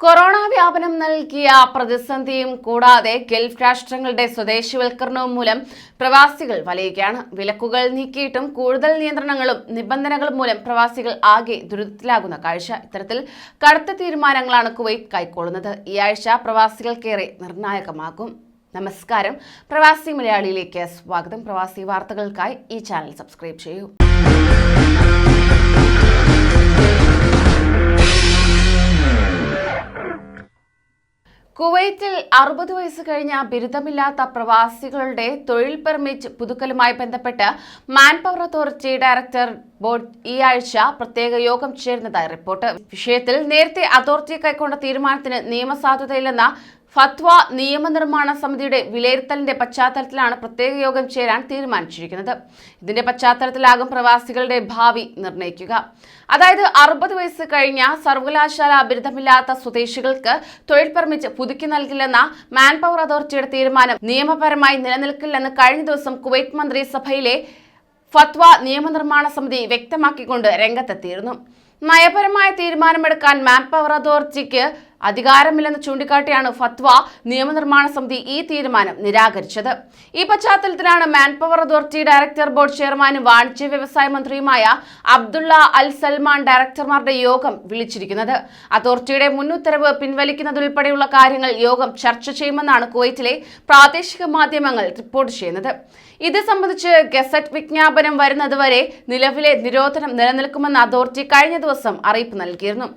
Corona വ്യാപനം നൽകിയ പ്രതിസന്ധിയും കൂടാതെ ഗൾഫ് രാഷ്ട്രങ്ങളുടെ സ്വദേശിവൽക്കരണവും മൂലം പ്രവാസികൾ വലയുകയാണ്. വിലക്കുകൾ നീക്കിയിട്ടും കൂടുതൽ നിയന്ത്രണങ്ങളും നിബന്ധനകളും മൂലം പ്രവാസികൾ ആകെ ദുരിതത്തിലാകുന്ന കാഴ്ച. ഇത്തരത്തിൽ കടുത്ത തീരുമാനങ്ങളാണ് കുവൈറ്റ് കൈക്കൊള്ളുന്നത്. ഈ ആഴ്ച പ്രവാസികൾക്കേറെ നിർണായകമാകും. നമസ്കാരം, പ്രവാസി മലയാളിയിലേക്ക് സ്വാഗതം. പ്രവാസി വാർത്തകൾക്കായി ഈ ചാനൽ സബ്സ്ക്രൈബ് ചെയ്യൂ. കുവൈറ്റിൽ 60 വയസ്സ് കഴിഞ്ഞ ബിരുദമില്ലാത്ത പ്രവാസികളുടെ തൊഴിൽ പെർമിറ്റ് പുതുക്കലുമായി ബന്ധപ്പെട്ട് man power authority director board ഈ ആഴ്ച പ്രത്യേക യോഗം ചേരുന്നതായി റിപ്പോർട്ട്. വിഷയത്തിൽ നേരത്തെ അതോറിറ്റി കൈക്കൊണ്ട തീരുമാനത്തിന് നിയമസാധുതയില്ലെന്ന ഫത്വ നിയമനിർമ്മാണ സമിതിയുടെ വിലയിരുത്തലിന്റെ പശ്ചാത്തലത്തിലാണ് പ്രത്യേക യോഗം ചേരാൻ തീരുമാനിച്ചിരിക്കുന്നത്. ഇതിന്റെ പശ്ചാത്തലത്തിലാകും പ്രവാസികളുടെ ഭാവി നിർണ്ണയിക്കുക. അതായത് 60 വയസ്സ് കഴിഞ്ഞ സർവകലാശാല ബിരുദമില്ലാത്ത സ്വദേശികൾക്ക് തൊഴിൽ പെർമിറ്റ് പുതുക്കി നൽകില്ലെന്ന മാൻ പവർ അതോറിറ്റിയുടെ തീരുമാനം നിയമപരമായി നിലനിൽക്കില്ലെന്ന് കഴിഞ്ഞ ദിവസം കുവൈറ്റ് മന്ത്രിസഭയിലെ ഫത്വ നിയമനിർമ്മാണ സമിതി വ്യക്തമാക്കിക്കൊണ്ട് രംഗത്തെത്തിയിരുന്നു. നയപരമായ തീരുമാനമെടുക്കാൻ മാൻ പവർ അതോറിറ്റിക്ക് അധികാരമില്ലെന്ന് ചൂണ്ടിക്കാട്ടിയാണ് ഫത്വ നിയമനിർമ്മാണ സമിതി ഈ തീരുമാനം നിരാകരിച്ചത്. ഈ പശ്ചാത്തലത്തിലാണ് man power authority director board ചെയർമാനും വാണിജ്യ വ്യവസായ മന്ത്രിയുമായ അബ്ദുള്ള അൽ സൽമാൻ ഡയറക്ടർമാരുടെ യോഗം വിളിച്ചിരിക്കുന്നത്. അതോറിറ്റിയുടെ മുൻ ഉത്തരവ് പിൻവലിക്കുന്നതുൾപ്പെടെയുള്ള കാര്യങ്ങൾ യോഗം ചർച്ച ചെയ്യുമെന്നാണ് കുവൈറ്റിലെ പ്രാദേശിക മാധ്യമങ്ങൾ റിപ്പോർട്ട് ചെയ്യുന്നത്. ഇത് സംബന്ധിച്ച് ഗസറ്റ് വിജ്ഞാപനം വരുന്നതുവരെ നിലവിലെ നിരോധനം നിലനിൽക്കുമെന്ന് അതോറിറ്റി കഴിഞ്ഞ ദിവസം അറിയിപ്പ് നൽകിയിരുന്നു.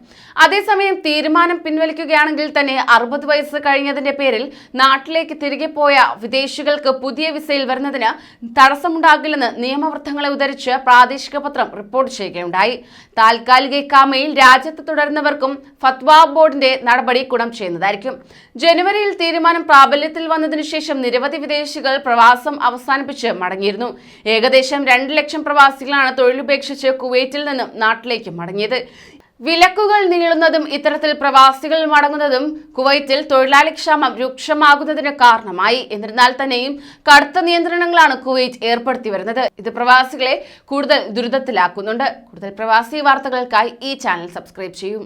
അതേസമയം തീരുമാനം പിൻവലിക്കുകയാണെങ്കിൽ തന്നെ 60 വയസ്സ് കഴിഞ്ഞതിന്റെ പേരിൽ നാട്ടിലേക്ക് തിരികെ പോയ വിദേശികൾക്ക് പുതിയ വിസയിൽ വരുന്നതിന് തടസ്സമുണ്ടാകില്ലെന്ന് നിയമവൃത്തങ്ങളെ ഉദ്ധരിച്ച് പ്രാദേശിക പത്രം റിപ്പോർട്ട് ചെയ്യുകയുണ്ടായി. താൽക്കാലിക ഇഖാമയിൽ രാജ്യത്ത് തുടരുന്നവർക്കും ഫത്വ ബോർഡിന്റെ നടപടി ഗുണം ചെയ്യുന്നതായിരിക്കും. ജനുവരിയിൽ തീരുമാനം പ്രാബല്യത്തിൽ വന്നതിനു ശേഷം നിരവധി വിദേശികൾ പ്രവാസം അവസാനിപ്പിച്ച് മടങ്ങിയിരുന്നു. ഏകദേശം 2 ലക്ഷം പ്രവാസികളാണ് തൊഴിലുപേക്ഷിച്ച് കുവൈറ്റിൽ നിന്നും നാട്ടിലേക്ക് മടങ്ങിയത്. വിലക്കുകൾ നീളുന്നതും ഇത്തരത്തിൽ പ്രവാസികൾ മടങ്ങുന്നതും കുവൈറ്റിൽ തൊഴിലാളി ക്ഷാമം രൂക്ഷമാകുന്നതിന് കാരണമായി. എന്നിരുന്നാൽ തന്നെയും കടുത്ത നിയന്ത്രണങ്ങളാണ് കുവൈറ്റ് ഏർപ്പെടുത്തി വരുന്നത്. ഇത് പ്രവാസികളെ കൂടുതൽ ദുരിതത്തിലാക്കുന്നുണ്ട്. കൂടുതൽ പ്രവാസി വാർത്തകൾക്കായി ഈ ചാനൽ സബ്സ്ക്രൈബ് ചെയ്യും.